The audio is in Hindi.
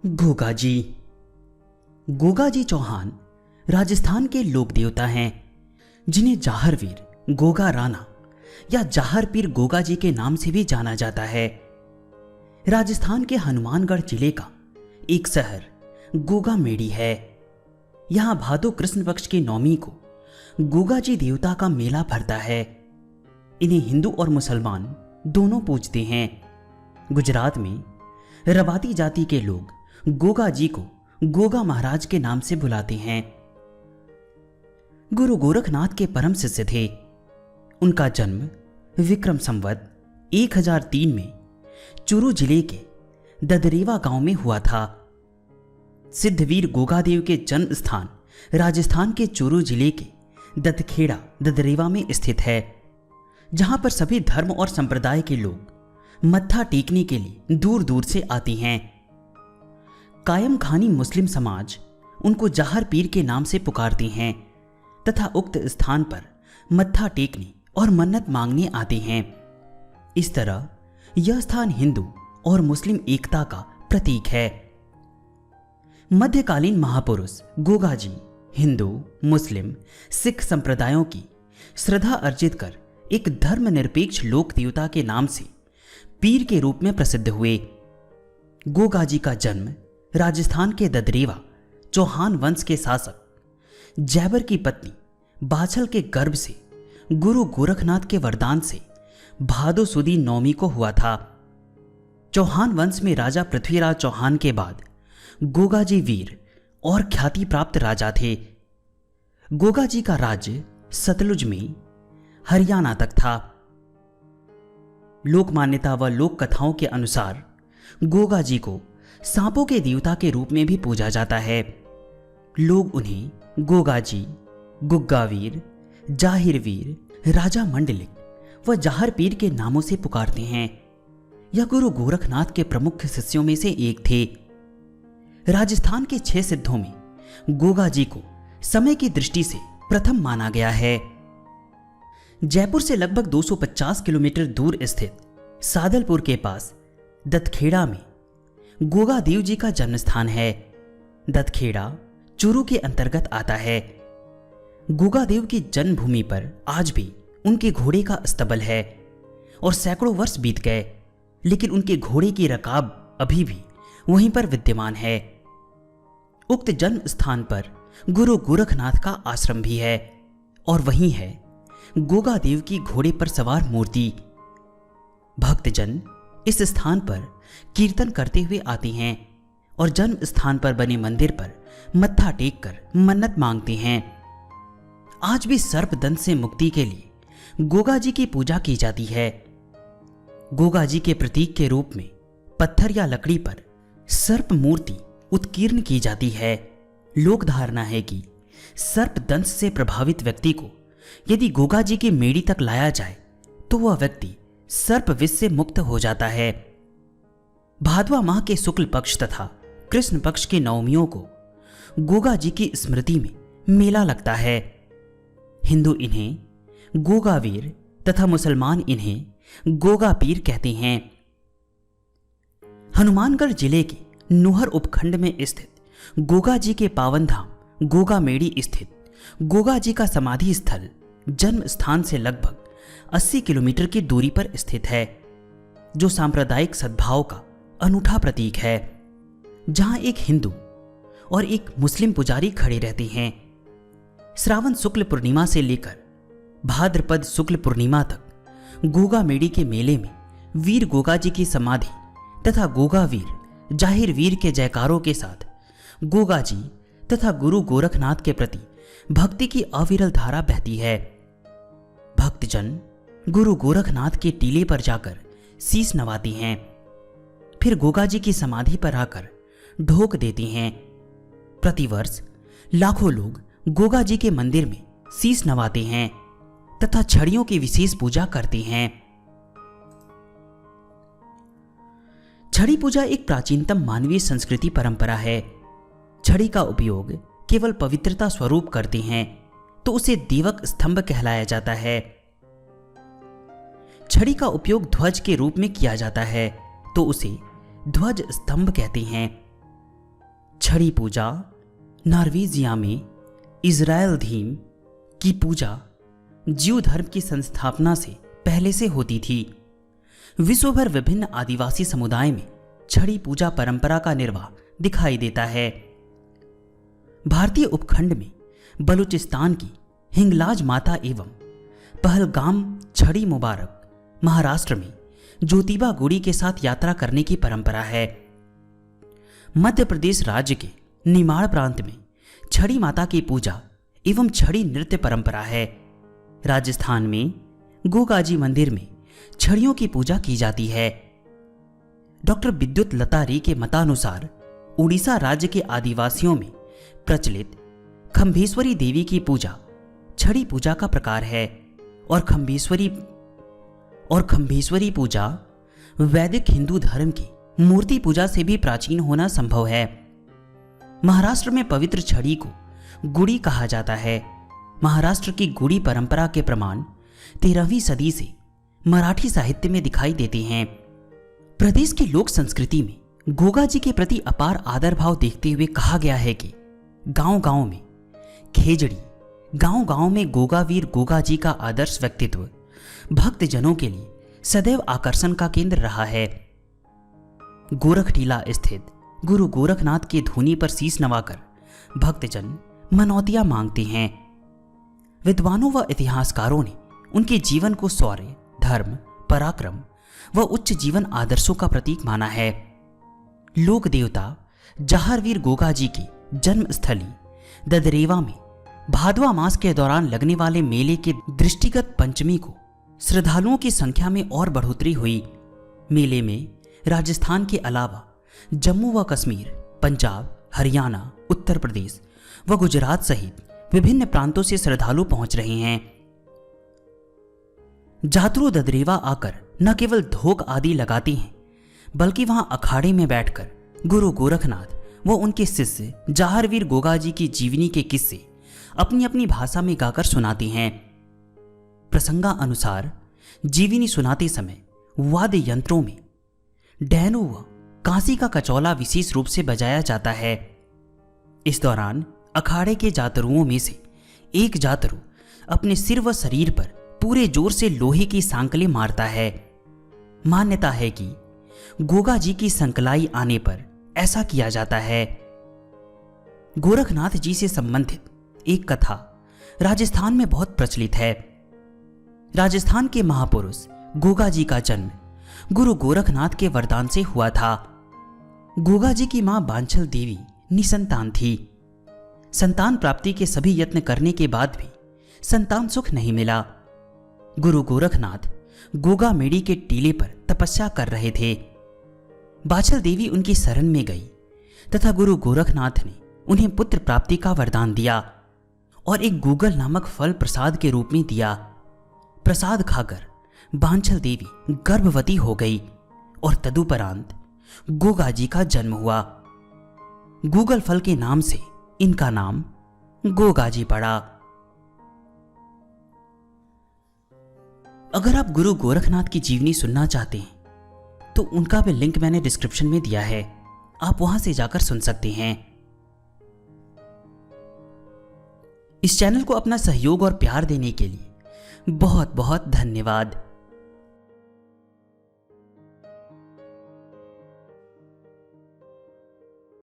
गोगाजी। गोगाजी चौहान राजस्थान के लोक देवता हैं, जिन्हें जाहरवीर गोगा राणा या जाहर पीर गोगाजी के नाम से भी जाना जाता है। राजस्थान के हनुमानगढ़ जिले का एक शहर गोगा मेडी है। यहां भादो कृष्ण पक्ष की नौमी को गोगाजी देवता का मेला भरता है। इन्हें हिंदू और मुसलमान दोनों पूजते हैं। गुजरात में रबाती जाति के लोग गोगा जी को गोगा महाराज के नाम से बुलाते हैं। गुरु गोरखनाथ के परम शिष्य थे। उनका जन्म विक्रम संवत 1003 में चूरू जिले के ददरेवा गांव में हुआ था। सिद्धवीर गोगादेव के जन्म स्थान राजस्थान के चूरू जिले के दत्तखेड़ा ददरेवा में स्थित है, जहां पर सभी धर्म और संप्रदाय के लोग मत्था टेकने के लिए दूर दूर से आती हैं। कायम खानी मुस्लिम समाज उनको जाहर पीर के नाम से पुकारते हैं तथा उक्त स्थान पर मत्था टेकने और मन्नत मांगने आते हैं। इस तरह यह स्थान हिंदू और मुस्लिम एकता का प्रतीक है। मध्यकालीन महापुरुष गोगाजी हिंदू, मुस्लिम, सिख संप्रदायों की श्रद्धा अर्जित कर एक धर्मनिरपेक्ष लोक देवता के नाम से पीर के रूप में प्रसिद्ध हुए। गोगाजी का जन्म राजस्थान के ददरेवा चौहान वंश के शासक जैबर की पत्नी बाछल के गर्भ से गुरु गोरखनाथ के वरदान से भादो सुदी नौमी को हुआ था। चौहान वंश में राजा पृथ्वीराज चौहान के बाद गोगाजी वीर और ख्याति प्राप्त राजा थे। गोगाजी का राज्य सतलुज में हरियाणा तक था। लोक मान्यता व लोक कथाओं के अनुसार गोगाजी को सांपों के देवता के रूप में भी पूजा जाता है। लोग उन्हें गोगाजी, गुग्गावीर, जाहिरवीर, राजा मंडलिक व जाहर पीर के नामों से पुकारते हैं। यह गुरु गोरखनाथ के प्रमुख शिष्यों में से एक थे। राजस्थान के 6 सिद्धों में गोगाजी को समय की दृष्टि से प्रथम माना गया है। जयपुर से लगभग 250 किलोमीटर दूर स्थित सादलपुर के पास दत्तखेड़ा में गोगादेव जी का जन्म स्थान है। दत्तखेड़ा चूरू के अंतर्गत आता है। गोगादेव की जन्मभूमि पर आज भी उनके घोड़े का अस्तबल है और सैकड़ों वर्ष बीत गए, लेकिन उनके घोड़े की रकाब अभी भी वहीं पर विद्यमान है। उक्त जन्म स्थान पर गुरु गोरखनाथ का आश्रम भी है और वहीं है गोगादेव की घोड़े पर सवार मूर्ति। भक्तजन इस स्थान पर कीर्तन करते हुए आते हैं और जन्म स्थान पर बने मंदिर पर मत्था टेक कर मन्नत मांगते हैं। आज भी सर्पदंश से मुक्ति के लिए गोगाजी की पूजा की जाती है। गोगाजी के प्रतीक के रूप में पत्थर या लकड़ी पर सर्प मूर्ति उत्कीर्ण की जाती है। लोक धारणा है कि सर्पदंश से प्रभावित व्यक्ति को यदि गोगाजी की मेड़ी तक लाया जाए तो वह व्यक्ति सर्प विष से मुक्त हो जाता है। भादवा माह के शुक्ल पक्ष तथा कृष्ण पक्ष की नवमियों को गोगाजी की स्मृति में मेला लगता है। हिंदू इन्हें गोगावीर तथा मुसलमान इन्हें गोगा पीर कहते हैं। हनुमानगढ़ जिले के नूहर उपखंड में स्थित गोगाजी के पावन धाम गोगा मेडी स्थित गोगाजी का समाधि स्थल जन्म स्थान से लगभग 80 किलोमीटर की दूरी पर स्थित है, जो सांप्रदायिक सद्भाव का अनूठा प्रतीक है। जहां एक हिंदू और एक मुस्लिम पुजारी खड़े रहते हैं। श्रावण शुक्ल पूर्णिमा से लेकर भाद्रपद शुक्ल पूर्णिमा तक गोगा मेडी के मेले में वीर गोगाजी की समाधि तथा गोगावीर जाहिर वीर के जयकारों के साथ गोगाजी तथा गुरु गोरखनाथ के प्रति भक्ति की अविरल धारा बहती है। भक्तजन गुरु गोरखनाथ के टीले पर जाकर शीश नवाते हैं, फिर गोगाजी की समाधि पर आकर ढोक देते हैं। प्रतिवर्ष लाखों लोग गोगाजी के मंदिर में शीश नवाते हैं तथा छड़ियों की विशेष पूजा करते हैं। छड़ी पूजा एक प्राचीनतम मानवीय संस्कृति परंपरा है। छड़ी का उपयोग केवल पवित्रता स्वरूप करते हैं तो उसे देवक स्तंभ कहलाया जाता है। छड़ी का उपयोग ध्वज के रूप में किया जाता है तो उसे ध्वज स्तंभ कहते हैं। छड़ी पूजा नॉर्वेजिया में इज़राइल धीम की पूजा ज्यू धर्म की संस्थापना से पहले से होती थी। विश्व भर विभिन्न आदिवासी समुदाय में छड़ी पूजा परंपरा का निर्वाह दिखाई देता है। भारतीय उपखंड में बलूचिस्तान की हिंगलाज माता एवं पहलगाम छड़ी मुबारक महाराष्ट्र में ज्योतिबा गुड़ी के साथ यात्रा करने की परंपरा है। मध्य प्रदेश राज्य के निमाड़ प्रांत में छड़ी माता की पूजा एवं छड़ी नृत्य परंपरा है। राजस्थान में गोगाजी मंदिर में छड़ियों की पूजा की जाती है। डॉक्टर विद्युत लता रे के मतानुसार उड़ीसा राज्य के आदिवासियों में प्रचलित खंभेश्वरी देवी की पूजा छड़ी पूजा का प्रकार है और खंभेश्वरी पूजा वैदिक हिंदू धर्म की मूर्ति पूजा से भी प्राचीन होना संभव है। महाराष्ट्र में पवित्र छड़ी को गुड़ी कहा जाता है। महाराष्ट्र की गुड़ी परंपरा के प्रमाण 13वीं सदी से मराठी साहित्य में दिखाई देते हैं। प्रदेश की लोक संस्कृति में गोगा जी के प्रति अपार आदर भाव देखते हुए कहा गया है कि गांव-गांव में खेजड़ी, गांव-गांव में गोगावीर गोगा जी का आदर्श व्यक्तित्व भक्तजनों के लिए सदैव आकर्षण का केंद्र रहा है। गोरखटीला स्थित गुरु गोरखनाथ की धूनी पर शीश नवाकर भक्तजन मनौतियां मांगते हैं। विद्वानों व इतिहासकारों ने उनके जीवन को शौर्य, धर्म, पराक्रम व उच्च जीवन आदर्शों का प्रतीक माना है। लोक देवता जहारवीर गोगा जी की जन्म स्थली ददरेवा में भादवा मास के दौरान लगने वाले मेले के दृष्टिगत पंचमी को श्रद्धालुओं की संख्या में और बढ़ोतरी हुई। मेले में राजस्थान के अलावा जम्मू व कश्मीर, पंजाब, हरियाणा, उत्तर प्रदेश व गुजरात सहित विभिन्न प्रांतों से श्रद्धालु पहुंच रहे हैं। जातरू ददरेवा आकर न केवल धोक आदि लगाते हैं बल्कि वहां अखाड़े में बैठकर गुरु गोरखनाथ व उनके शिष्य जहारवीर गोगा जी की जीवनी के किस्से अपनी अपनी भाषा में गाकर सुनाते हैं। प्रसंगा अनुसार जीवनी सुनाते समय वाद्य यंत्रों में डैनो व कांसी का कचौला विशेष रूप से बजाया जाता है। इस दौरान अखाड़े के जातरुओं में से एक जातरू अपने सिर व शरीर पर पूरे जोर से लोहे की सांकलें मारता है। मान्यता है कि गोगा जी की संकलाई आने पर ऐसा किया जाता है। गोरखनाथ जी से संबंधित एक कथा राजस्थान में बहुत प्रचलित है। राजस्थान के महापुरुष गोगा जी का जन्म गुरु गोरखनाथ के वरदान से हुआ था। गोगा जी की मां बांछल देवी निसंतान थी। संतान प्राप्ति के सभी यत्न करने के बाद भी संतान सुख नहीं मिला। गुरु गोरखनाथ गोगा मेड़ी के टीले पर तपस्या कर रहे थे। बांछल देवी उनकी शरण में गई तथा गुरु गोरखनाथ ने उन्हें पुत्र प्राप्ति का वरदान दिया और एक गूगल नामक फल प्रसाद के रूप में दिया। प्रसाद खाकर बांछल देवी गर्भवती हो गई और तदुपरांत गोगा जी का जन्म हुआ। गूगल फल के नाम से इनका नाम गोगा जी पड़ा। अगर आप गुरु गोरखनाथ की जीवनी सुनना चाहते हैं तो उनका भी लिंक मैंने डिस्क्रिप्शन में दिया है, आप वहां से जाकर सुन सकते हैं। इस चैनल को अपना सहयोग और प्यार देने के लिए बहुत बहुत धन्यवाद।